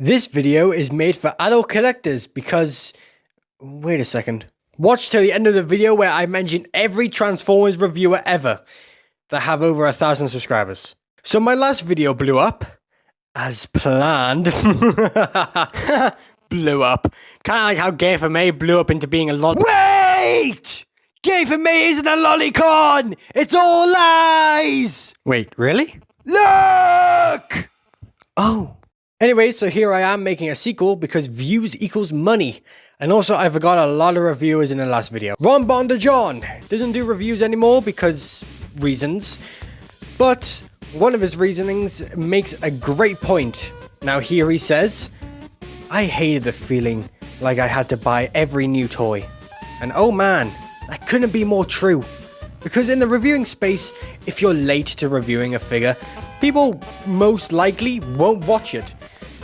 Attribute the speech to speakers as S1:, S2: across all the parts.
S1: This video is made for adult collectors because... Wait a second. Watch till the end of the video where I mention every Transformers reviewer ever that have over 1,000 subscribers. So my last video blew up, as planned. Blew up. Kind of like how Gay for May blew up into being a lolly. Wait! Gay for May isn't a lolicon! It's all lies! Wait, really? Look! Oh. Anyway, so here I am making a sequel because views equals money. And also, I forgot a lot of reviewers in the last video. Ron Bonda John doesn't do reviews anymore because reasons. But one of his reasonings makes a great point. Now here he says, I hated the feeling like I had to buy every new toy. And oh man, that couldn't be more true. Because in the reviewing space, if you're late to reviewing a figure, people most likely won't watch it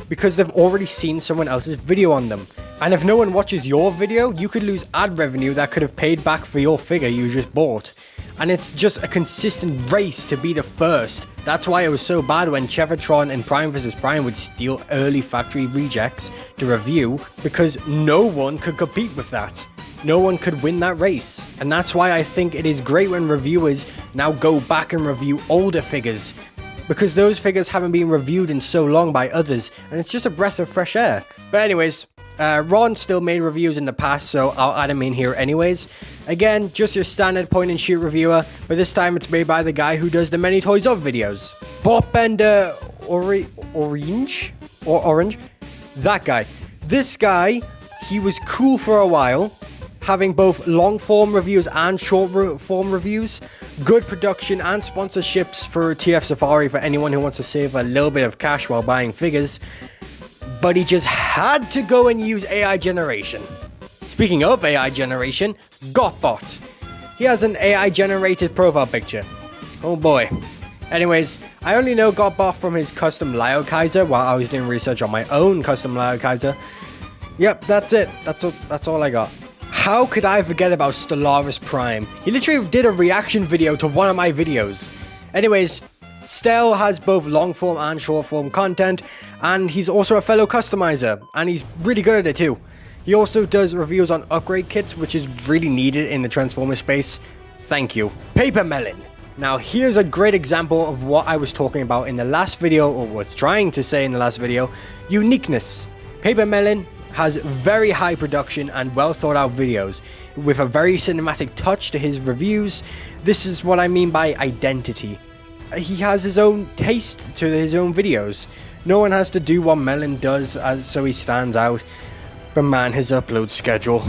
S1: because they've already seen someone else's video on them. And if no one watches your video, you could lose ad revenue that could have paid back for your figure you just bought. And it's just a consistent race to be the first. That's why it was so bad when Chevatron and Prime vs. Prime would steal early factory rejects to review because no one could compete with that. No one could win that race. And that's why I think it is great when reviewers now go back and review older figures, because those figures haven't been reviewed in so long by others, and it's just a breath of fresh air. But anyways, Ron still made reviews in the past, so I'll add him in here anyways. Again, just your standard point and shoot reviewer, but this time it's made by the guy who does the Many Toys Of videos. Bob Bender Orange? That guy. This guy, he was cool for a while, having both long form reviews and short form reviews, good production and sponsorships for TF Safari for anyone who wants to save a little bit of cash while buying figures, but he just had to go and use AI generation. Speaking of AI generation, Gotbot. He has an AI generated profile picture. Oh boy. Anyways, I only know Gotbot from his custom Lio Kaiser while I was doing research on my own custom Lio Kaiser. Yep, that's it. That's all I got. How could I forget about Stellaris Prime? He literally did a reaction video to one of my videos. Anyways, Stel has both long form and short form content, and he's also a fellow customizer, and he's really good at it too. He also does reviews on upgrade kits, which is really needed in the Transformer space. Thank you. Paper Melon. Now here's a great example of what I was talking about in the last video, or was trying to say in the last video, uniqueness. Paper Melon has very high production and well thought out videos with a very cinematic touch to his reviews. This is what I mean by identity. He has his own taste to his own videos. No one has to do what Melon does, so he stands out. But man, his upload schedule,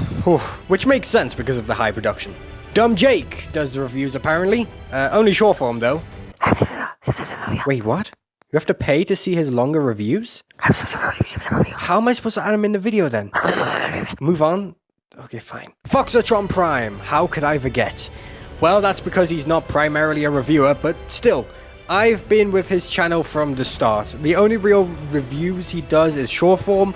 S1: which makes sense because of the high production. Dumb Jake does the reviews apparently, only short form though. Wait, what? You have to pay to see his longer reviews? How am I supposed to add him in the video then? Move on? Okay, fine. Foxatron Prime, how could I forget? Well, that's because he's not primarily a reviewer, but still, I've been with his channel from the start. The only real reviews he does is short form,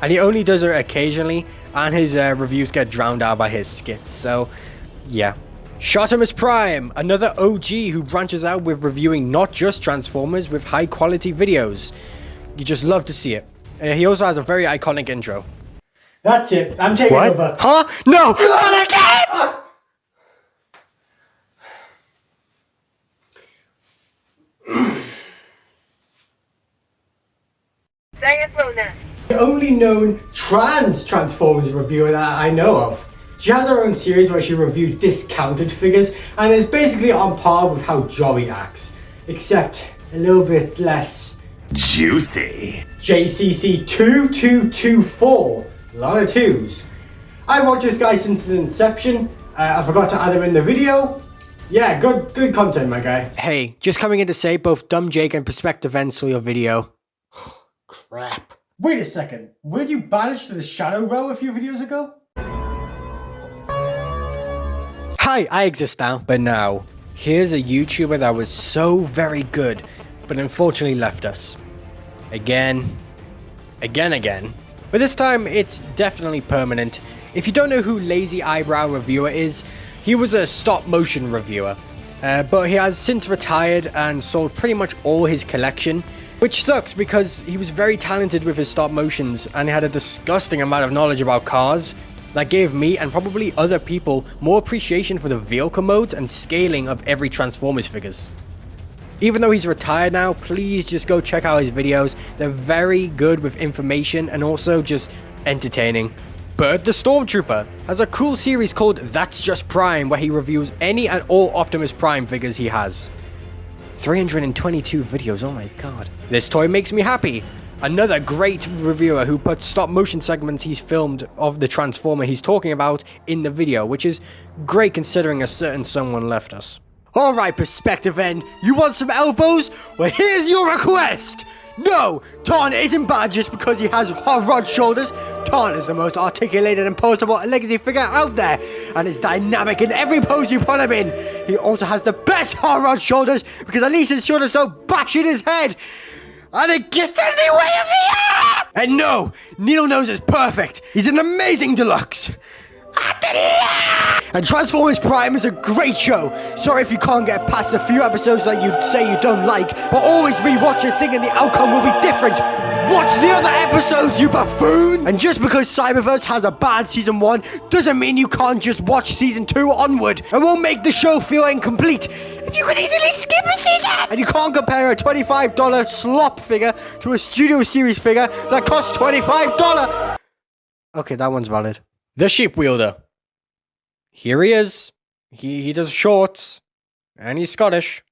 S1: and he only does it occasionally, and his reviews get drowned out by his skits, so yeah. Shotimus Prime, another OG who branches out with reviewing not just Transformers with high quality videos. You just love to see it. He also has a very iconic intro. That's it, I'm taking over. Huh? No! Not again!
S2: Say it slow now.
S1: The only known Transformers reviewer that I know of. She has her own series where she reviews discounted figures and is basically on par with how Joey acts, except a little bit less
S3: juicy.
S1: JCC 2224, a lot of twos. I've watched this guy since his inception. I forgot to add him in the video. Yeah, good content, my guy. Hey, just coming in to say both Dumb Jake and Perspective N saw your video. Crap. Wait a second, weren't you banished to the Shadow Row a few videos ago? Hi, I exist now. But now, here's a YouTuber that was so very good, but unfortunately left us. Again. But this time, it's definitely permanent. If you don't know who Lazy Eyebrow Reviewer is, he was a stop motion reviewer. But he has since retired and sold pretty much all his collection. Which sucks because he was very talented with his stop motions and he had a disgusting amount of knowledge about cars that gave me and probably other people more appreciation for the vehicle modes and scaling of every Transformers figures. Even though he's retired now, please just go check out his videos. They're very good with information and also just entertaining. Bird the Stormtrooper has a cool series called That's Just Prime where he reviews any and all Optimus Prime figures he has. 322 videos, oh my god. This toy makes me happy. Another great reviewer who puts stop motion segments he's filmed of the Transformer he's talking about in the video, which is great considering a certain someone left us. Alright, Perspective End, you want some elbows? Well, here's your request! No, Tarn isn't bad just because he has hot rod shoulders. Tarn is the most articulated and poseable legacy figure out there, and is dynamic in every pose you put him in. He also has the best hot rod shoulders because at least his shoulders don't bash in his head. And it gets in the way of the arm! And no, Needle Nose is perfect. He's an amazing deluxe. And Transformers Prime is a great show. Sorry if you can't get past a few episodes that you'd say you don't like, but always rewatch it thinking the outcome will be different. Watch the other episodes, you buffoon! And just because Cyberverse has a bad season 1 doesn't mean you can't just watch season 2 onward. It won't make the show feel incomplete if you could easily skip a season. And you can't compare a $25 slop figure to a Studio Series figure that costs $25. Okay, that one's valid. The Sheep Wielder. Here he is. He does shorts. And he's Scottish.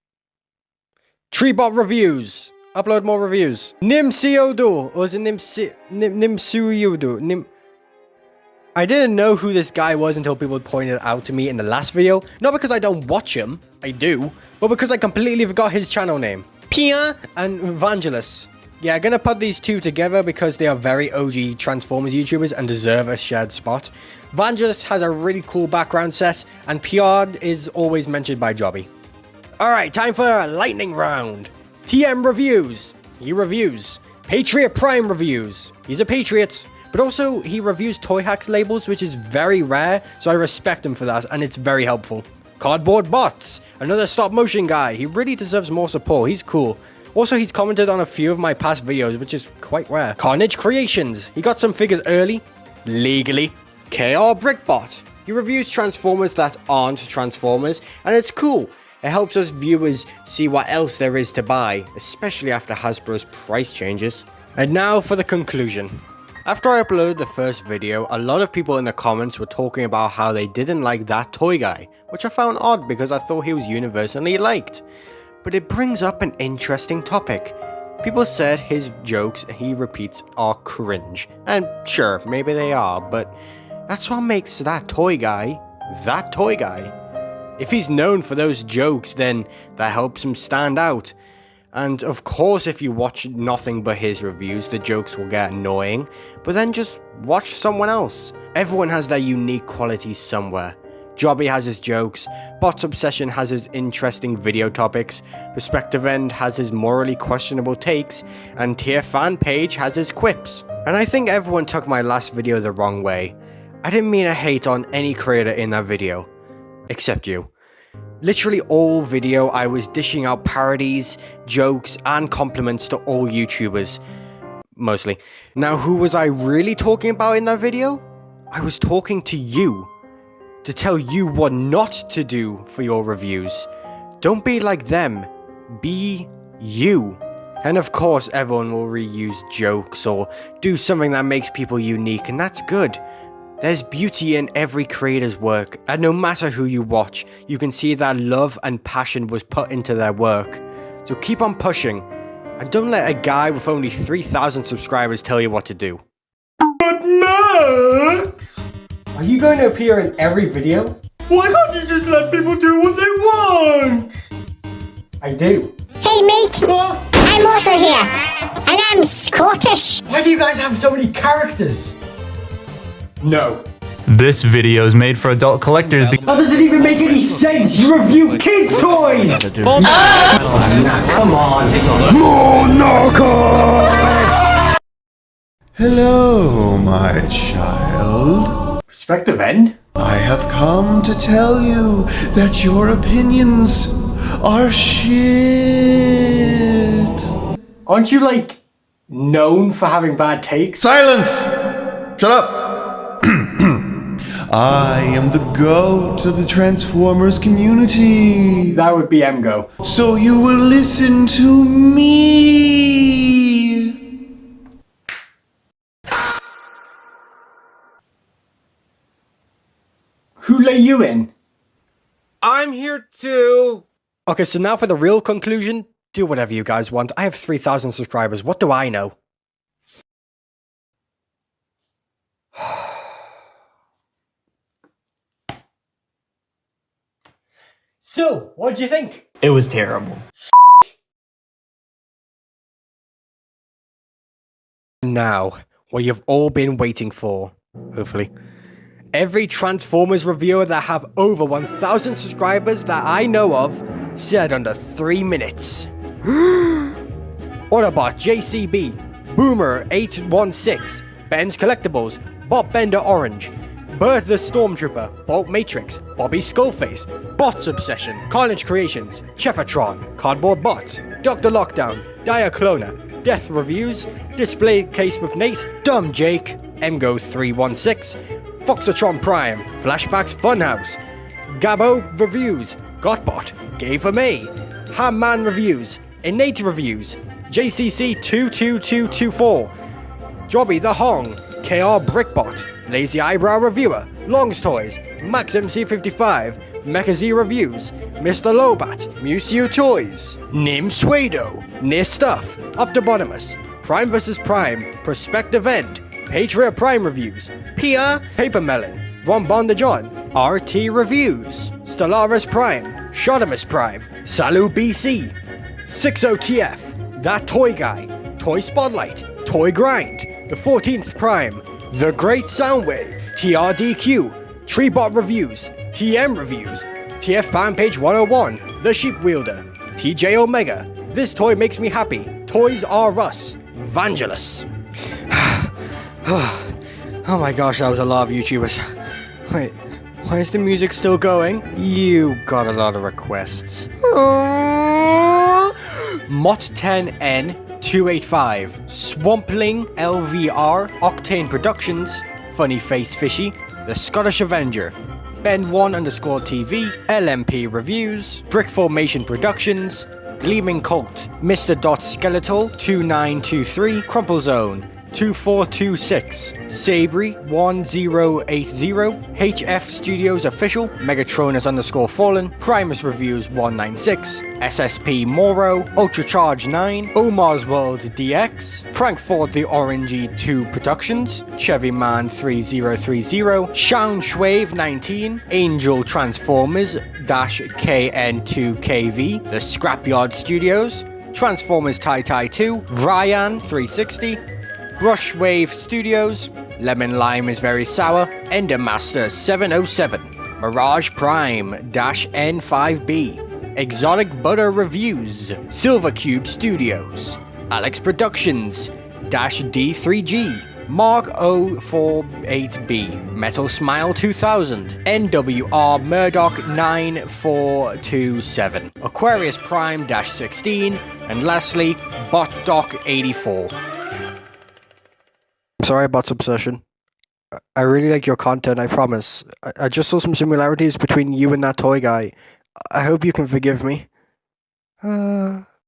S1: Treebot Reviews. Upload more reviews. Nimsiodo. Or is it Nimsuyodo? I didn't know who this guy was until people pointed it out to me in the last video. Not because I don't watch him. I do. But because I completely forgot his channel name. Pia and Evangelus. Yeah, I'm gonna put these two together because they are very OG Transformers YouTubers and deserve a shared spot. Vangelis has a really cool background set, and Piard is always mentioned by Jobby. Alright, time for a lightning round. TM Reviews. He reviews. Patriot Prime Reviews. He's a patriot, but also he reviews Toy Hacks labels, which is very rare, so I respect him for that, and it's very helpful. Cardboard Bots. Another stop motion guy. He really deserves more support. He's cool. Also, he's commented on a few of my past videos, which is quite rare. Carnage Creations. He got some figures early, legally. KR Brickbot. He reviews Transformers that aren't Transformers, and it's cool. It helps us viewers see what else there is to buy, especially after Hasbro's price changes. And now for the conclusion. After I uploaded the first video, a lot of people in the comments were talking about how they didn't like that toy guy, which I found odd because I thought he was universally liked. But it brings up an interesting topic. People said his jokes he repeats are cringe. And sure, maybe they are, but that's what makes that toy guy that toy guy. If he's known for those jokes, then that helps him stand out. And of course, if you watch nothing but his reviews, the jokes will get annoying, but then just watch someone else. Everyone has their unique qualities somewhere. Jobby has his jokes, Bots Obsession has his interesting video topics, Perspective End has his morally questionable takes, and Tier Fan Page has his quips. And I think everyone took my last video the wrong way. I didn't mean to hate on any creator in that video. Except you. Literally all video I was dishing out parodies, jokes, and compliments to all YouTubers. Mostly. Now who was I really talking about in that video? I was talking to you. To tell you what not to do for your reviews. Don't be like them. Be you. And of course everyone will reuse jokes or do something that makes people unique, and that's good. There's beauty in every creator's work, and no matter who you watch, you can see that love and passion was put into their work. So keep on pushing, and don't let a guy with only 3,000 subscribers tell you what to do. But Max! Are you going to appear in every video? Why can't you just let people do what they want? I do.
S4: Hey mate, I'm also here, and I'm Scottish.
S1: Why do you guys have so many characters? No.
S5: This video is made for adult collectors because...
S1: That doesn't even make any sense! You review kids' toys! Nah, come on! Monaco!
S6: Hello, my child.
S1: Perspective End?
S6: I have come to tell you that your opinions are shit.
S1: Aren't you, like, known for having bad takes?
S6: Silence! Shut up! I am the GOAT of the Transformers community.
S1: That would be MGO.
S6: So you will listen to me.
S1: Who let you in?
S7: I'm here too.
S1: Okay, so now for the real conclusion. Do whatever you guys want. I have 3,000 subscribers. What do I know? So, what do you think?
S5: It was terrible.
S1: Now, what you've all been waiting for, hopefully. Every Transformers reviewer that have over 1,000 subscribers that I know of said under 3 minutes. Autobot JCB, Boomer 816, Ben's Collectibles, Bob Bender Orange, Bert the Stormtrooper, Bolt Matrix, Bobby Skullface, Bots Obsession, Carnage Creations, Chefatron, Cardboard Bots, Dr. Lockdown, Diaclona, Death Reviews, Display Case with Nate, Dumb Jake, MGO316, Foxatron Prime, Flashbacks Funhouse, Gabo Reviews, Gotbot, Gay for May, Hamman Reviews, Innate Reviews, JCC22224, Jobby the Hong, KR Brickbot, Lazy Eyebrow Reviewer, Longs Toys, Max MC55, Mecha Reviews, Mr. Lobat, Museo Toys, Nim Suedo, Near Stuff, Optobonomus, Prime vs. Prime, Prospective End, Patriot Prime Reviews, Pia, Paper Melon, Ron Bonda John, RT Reviews, Stellaris Prime, Shodamus Prime, Salu BC, 60TF, That Toy Guy, Toy Spotlight, Toy Grind, The 14th Prime, The Great Soundwave, TRDQ, Treebot Reviews, TM Reviews, TF Fanpage 101, The Sheep Wielder, TJ Omega, This Toy Makes Me Happy, Toys R Us, Vangelis. Oh my gosh, that was a lot of YouTubers. Wait, why is the music still going? You got a lot of requests. Mott10N285, Swampling LVR, Octane Productions, Funny Face Fishy, The Scottish Avenger, Ben1_TV, LMP Reviews, Brick Formation Productions, Gleaming Cult, Mr. Skeletal 2923, Crumple Zone 2426, Sabri 1080, HF Studios Official, Megatronus_Fallen, Primus Reviews 196, SSP Moro, Ultracharge 9, Omar's World DX, Frankfurt the Orangey 2 Productions, Chevy Man 3030, Shaun Schwave 19, Angel Transformers KN2KV, The Scrapyard Studios, Transformers Tai 2, Ryan 360, Brushwave Studios, Lemon Lime is Very Sour, Endermaster 707, Mirage Prime -N5B, Exotic Butter Reviews, Silver Cube Studios, Alex Productions -D3G, Mark 048B, Metal Smile 2000, NWR Murdoch 9427, Aquarius Prime -16, and lastly, BotDoc 84. Sorry about Obsession. I really like your content, I promise. I just saw some similarities between you and that toy guy. I hope you can forgive me.